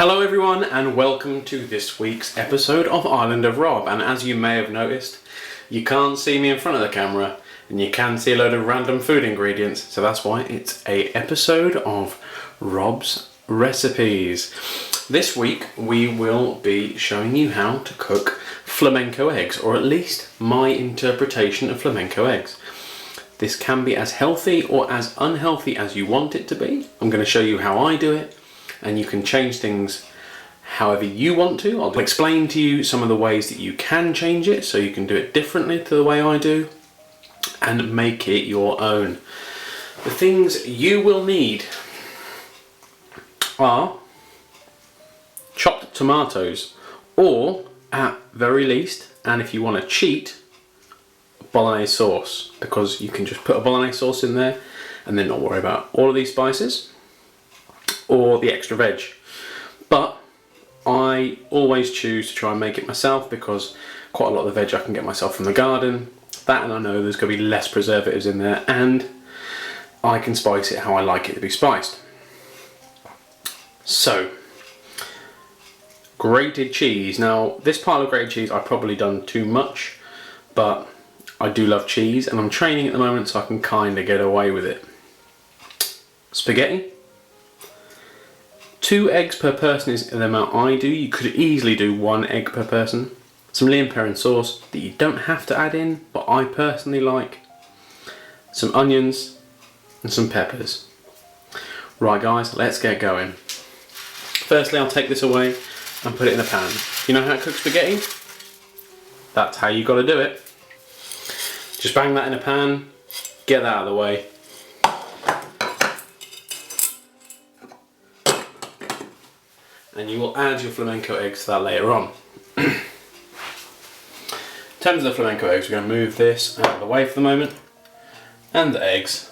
Hello everyone and welcome to this week's episode of Island of Rob, and as you may have noticed, you can't see me in front of the camera and you can see a load of random food ingredients, so that's why it's a episode of Rob's Recipes. This week we will be showing you how to cook flamenco eggs, or at least my interpretation of flamenco eggs. This can be as healthy or as unhealthy as you want it to be. I'm going to show you how I do it, and you can change things however you want to. I'll explain to you some of the ways that you can change it so you can do it differently to the way I do and make it your own. The things you will need are chopped tomatoes, or at very least, and if you want to cheat, bolognese sauce, because you can just put a bolognese sauce in there and then not worry about all of these spices or the extra veg. But I always choose to try and make it myself because quite a lot of the veg I can get myself from the garden. That, and I know there's going to be less preservatives in there, and I can spice it how I like it to be spiced. So, grated cheese. Now, this pile of grated cheese I've probably done too much, but I do love cheese and I'm training at the moment so I can kind of get away with it. Spaghetti. 2 eggs per person is the amount I do. You could easily do 1 egg per person. Some Lea & Perrine sauce that you don't have to add in, but I personally like. Some onions and some peppers. Right guys, let's get going. Firstly, I'll take this away and put it in a pan. You know how to cook spaghetti? That's how you got to do it. Just bang that in a pan, get that out of the way. And you will add your flamenco eggs to that later on. In terms of the flamenco eggs, we're going to move this out of the way for the moment. And the eggs.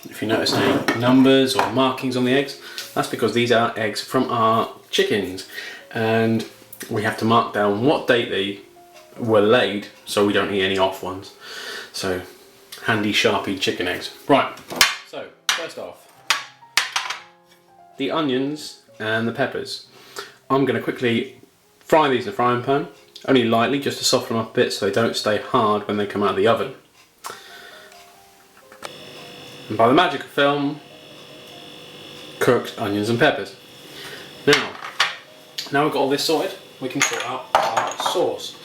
If you notice any numbers or markings on the eggs, that's because these are eggs from our chickens. And we have to mark down what date they were laid so we don't eat any off ones. So, handy Sharpie chicken eggs. Right, so first off, the onions and the peppers. I'm going to quickly fry these in a frying pan, only lightly just to soften them up a bit so they don't stay hard when they come out of the oven. And by the magic of film, cooked onions and peppers. Now we've got all this sorted, we can sort out our sauce.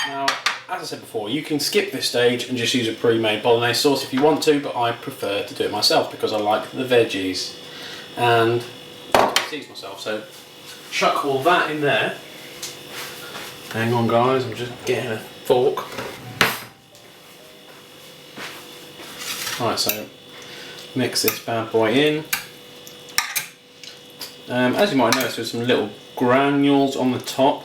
Now, as I said before, you can skip this stage and just use a pre-made bolognese sauce if you want to, but I prefer to do it myself because I like the veggies and I season myself. So, chuck all that in there. Hang on guys, I'm just getting a fork. Alright, so mix this bad boy in. As you might notice, there's some little granules on the top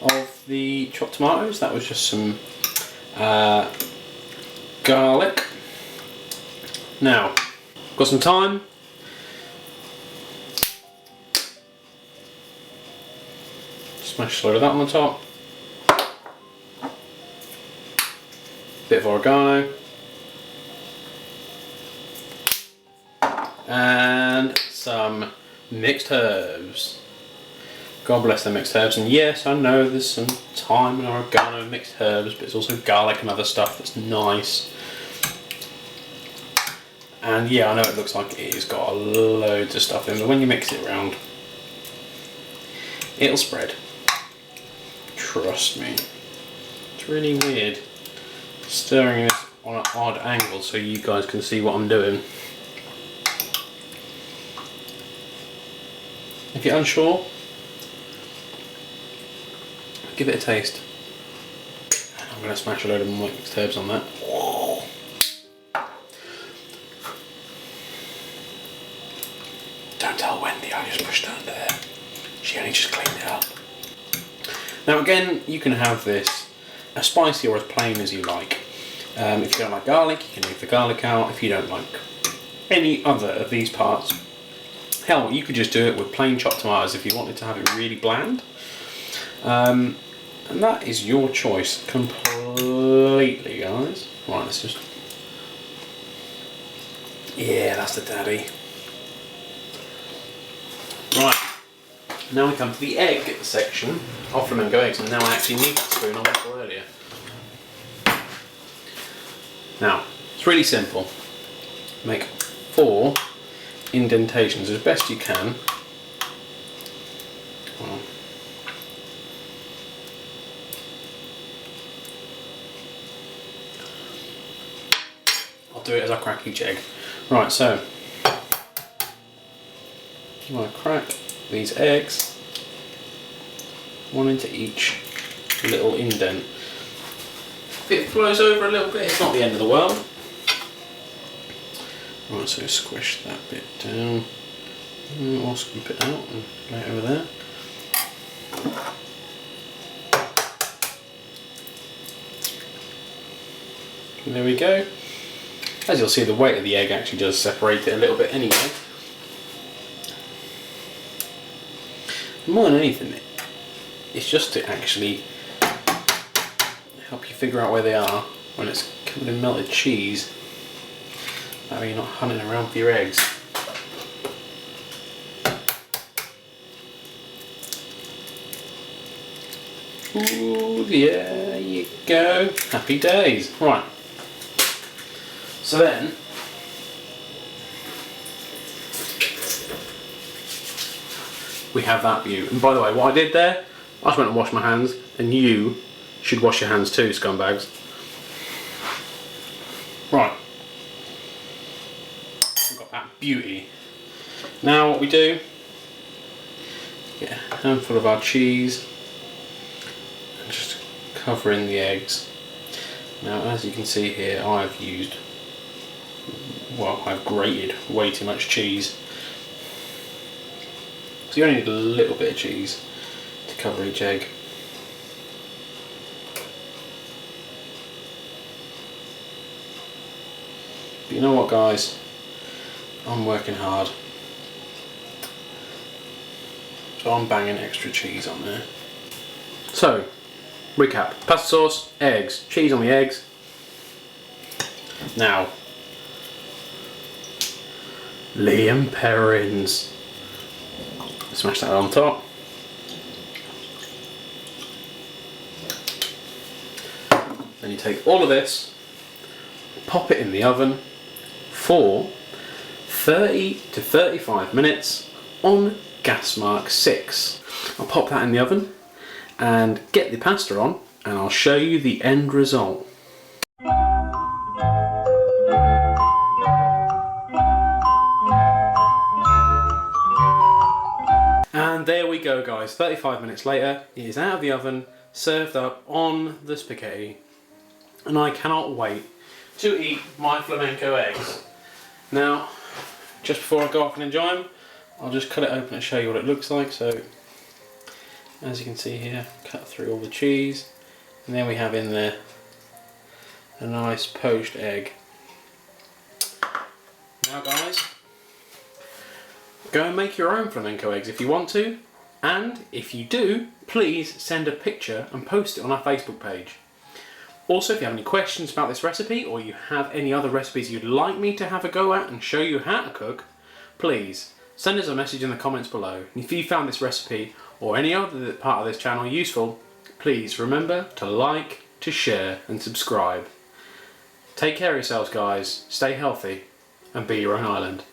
of the chopped tomatoes. That was just some garlic. Now, got some thyme. Smash a load of that on the top. Bit of oregano. And some mixed herbs. God bless the mixed herbs. And yes, I know there's some thyme and oregano and mixed herbs, but it's also garlic and other stuff that's nice. And yeah, I know it looks like it's got loads of stuff in, but when you mix it around, it'll spread. Trust me. It's really weird stirring this on an odd angle so you guys can see what I'm doing. If you're unsure, give it a taste. I'm going to smash a load of mixed herbs on that. Don't tell Wendy I just pushed under there. She only just cleaned it up. Now again, you can have this as spicy or as plain as you like. If you don't like garlic, you can leave the garlic out. If you don't like any other of these parts, hell, you could just do it with plain chopped tomatoes if you wanted to have it really bland. And that is your choice completely, guys. Right, let's just... Yeah, that's the daddy. Now we come to the egg section of Flamenco Eggs, and now I actually need that spoon I went for earlier. Now, it's really simple. Make 4 indentations as best you can. Well, I'll do it as I crack each egg. Right, so I'm going to crack these eggs, 1 into each little indent. If it flows over a little bit, it's not the end of the world. Right, so squish that bit down, or scoop it out and lay it over there. And there we go. As you'll see, the weight of the egg actually does separate it a little bit anyway. More than anything, it's just to actually help you figure out where they are when it's covered in melted cheese. That way you're not hunting around for your eggs. Ooh, there you go. Happy days. Right. So then, we have that view. And by the way, what I did there, I just went and washed my hands, and you should wash your hands too, scumbags. Right. We've got that beauty. Now what we do, get a handful of our cheese and just cover in the eggs. Now as you can see here, I've grated way too much cheese. So you only need a little bit of cheese to cover each egg. But you know what, guys? I'm working hard. So I'm banging extra cheese on there. So, recap. Pasta sauce, eggs, cheese on the eggs. Now, Liam Perrins. Smash that on top. Then you take all of this, pop it in the oven for 30 to 35 minutes on gas mark 6. I'll pop that in the oven and get the pasta on, and I'll show you the end result. And there we go, guys, 35 minutes later, it is out of the oven, served up on the spaghetti, and I cannot wait to eat my flamenco eggs. Now, just before I go off and enjoy them, I'll just cut it open and show you what it looks like. So, as you can see here, cut through all the cheese, and then we have in there a nice poached egg. Now guys, go and make your own flamenco eggs if you want to, and if you do, please send a picture and post it on our Facebook page. Also, if you have any questions about this recipe, or you have any other recipes you'd like me to have a go at and show you how to cook, please send us a message in the comments below. And if you found this recipe or any other part of this channel useful, please remember to like, to share and subscribe. Take care of yourselves, guys, stay healthy and be your own island.